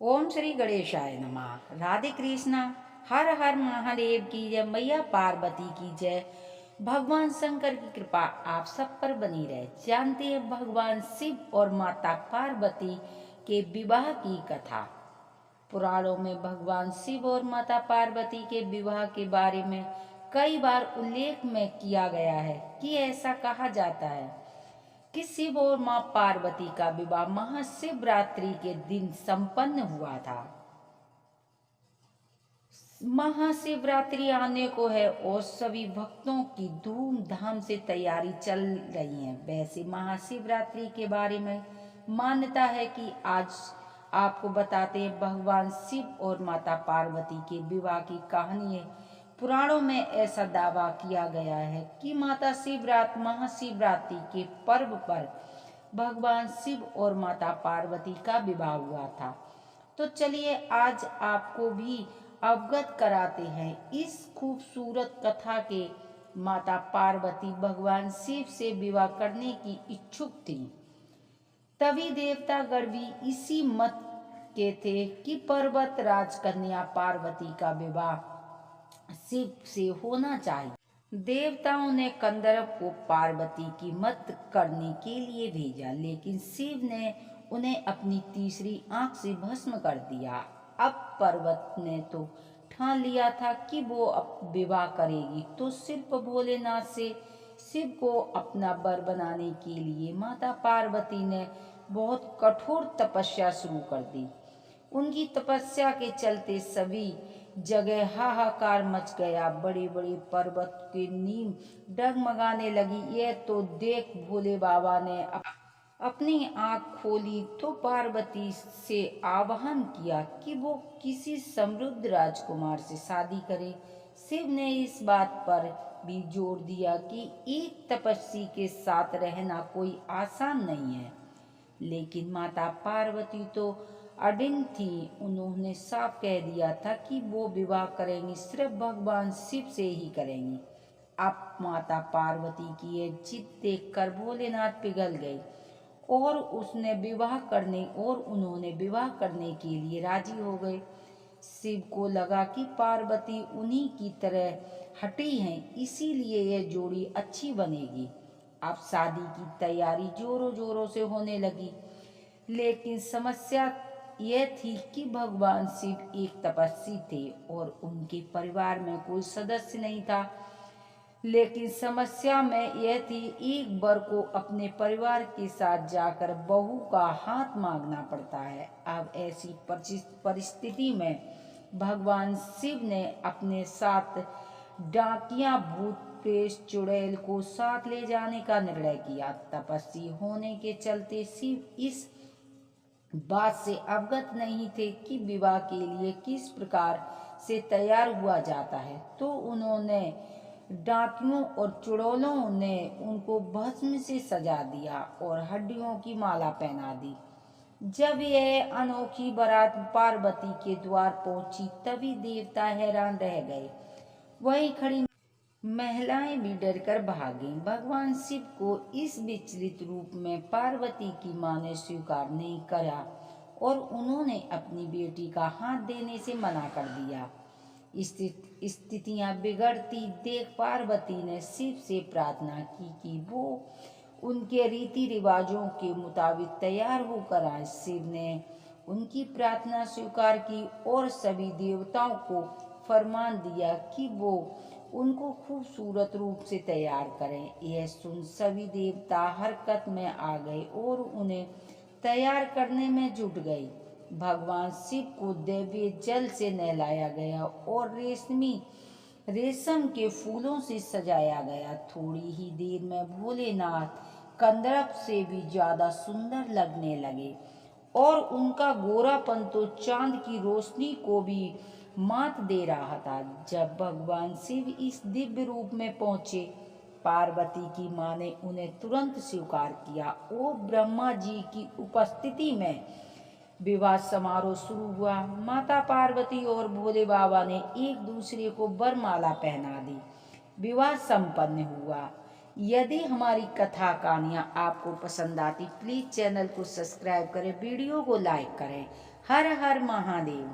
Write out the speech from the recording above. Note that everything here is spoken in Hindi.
ओम श्री गणेशाय नमः। राधे कृष्णा। हर हर महादेव की जय। मैया पार्वती की जय। भगवान शंकर की कृपा आप सब पर बनी रहे। जानते हैं भगवान शिव और माता पार्वती के विवाह की कथा। पुराणों में भगवान शिव और माता पार्वती के विवाह के बारे में कई बार उल्लेख में किया गया है कि ऐसा कहा जाता है कि शिव और मां पार्वती का विवाह महाशिवरात्रि के दिन संपन्न हुआ था। महाशिवरात्रि आने को है और सभी भक्तों की धूमधाम से तैयारी चल रही है। वैसे महाशिवरात्रि के बारे में मान्यता है कि आज आपको बताते हैं भगवान शिव और माता पार्वती के विवाह की कहानी है। पुराणों में ऐसा दावा किया गया है कि माता महाशिवरात्रि के पर्व पर भगवान शिव और माता पार्वती का विवाह हुआ था। तो चलिए आज आपको भी अवगत कराते हैं इस खूबसूरत कथा के। माता पार्वती भगवान शिव से विवाह करने की इच्छुक थी। तभी देवतागण भी इसी मत के थे कि पर्वत राजकन्या पार्वती का विवाह शिव से होना चाहिए। देवताओं ने कंदर्प को पार्वती की मत करने के लिए भेजा, लेकिन शिव ने उन्हें अपनी तीसरी आंख से भस्म कर दिया। अब पर्वत ने तो ठान लिया था कि वो अब विवाह करेगी, तो सिर्फ भोलेनाथ से शिव को अपना वर बनाने के लिए माता पार्वती ने बहुत कठोर तपस्या शुरू कर दी। उनकी तपस्या के चलते सभी जगह हाहाकार मच गया। बड़े बड़े पर्वत की नींव डगमगाने लगी। यह तो देख भोले बाबा ने अपनी आंख खोली तो पार्वती से आह्वान किया कि वो किसी समृद्ध राजकुमार से शादी करे। शिव ने इस बात पर भी जोर दिया कि एक तपस्वी के साथ रहना कोई आसान नहीं है। लेकिन माता पार्वती तो अडिग थी। उन्होंने साफ कह दिया था कि वो विवाह करेंगी सिर्फ भगवान शिव से ही करेंगी। अब माता पार्वती की ये जिद देखकर भोलेनाथ पिघल गए और उन्होंने विवाह करने के लिए राजी हो गए। शिव को लगा कि पार्वती उन्हीं की तरह हठी हैं, इसीलिए यह जोड़ी अच्छी बनेगी। अब शादी की तैयारी जोरों जोरों से होने लगी। लेकिन समस्या यह थी कि भगवान शिव एक तपस्वी थे और उनके परिवार में कोई सदस्य नहीं था। लेकिन समस्या में यह थी एक वर को अपने परिवार के साथ जाकर बहू का हाथ मांगना पड़ता है। अब ऐसी परिस्थिति में भगवान शिव ने अपने साथ डाकिया भूत प्रेत चुड़ैल को साथ ले जाने का निर्णय किया। तपस्वी होने के चलते शिव इस बात से अवगत नहीं थे कि विवाह के लिए किस प्रकार से तैयार हुआ जाता है, तो उन्होंने डाकियों और चुड़ैलों ने उनको भस्म से सजा दिया और हड्डियों की माला पहना दी। जब यह अनोखी बारात पार्वती के द्वार पहुंची तभी देवता हैरान रह गए। वहीं खड़ी महिलाएं भी डरकर भागीं। भगवान शिव को इस विचलित रूप में पार्वती की मां ने स्वीकार नहीं करा और उन्होंने अपनी बेटी का हाथ देने से मना कर दिया। स्थितियां बिगड़ती देख पार्वती ने शिव से प्रार्थना की कि वो उनके रीति रिवाजों के मुताबिक तैयार होकर आए। शिव ने उनकी प्रार्थना स्वीकार की और सभी देवताओं को फरमान दिया कि वो उनको खूबसूरत रूप से तैयार करें। यह सुन सभी देवता हरकत में आ गए और उन्हें तैयार करने में जुट गए। भगवान शिव को दिव्य जल से नहलाया गया और रेशम के फूलों से सजाया गया। थोड़ी ही देर में भोलेनाथ कंदर्प से भी ज्यादा सुंदर लगने लगे और उनका गोरापन तो चांद की रोशनी को भी मात दे रहा था। जब भगवान शिव इस दिव्य रूप में पहुंचे, पार्वती की मां ने उन्हें तुरंत स्वीकार किया और ब्रह्मा जी की उपस्थिति में विवाह समारोह शुरू हुआ। माता पार्वती और भोले बाबा ने एक दूसरे को वरमाला पहना दी। विवाह संपन्न हुआ। यदि हमारी कथा कहानियाँ आपको पसंद आती प्लीज़ चैनल को सब्सक्राइब करें, वीडियो को लाइक करें। हर हर महादेव।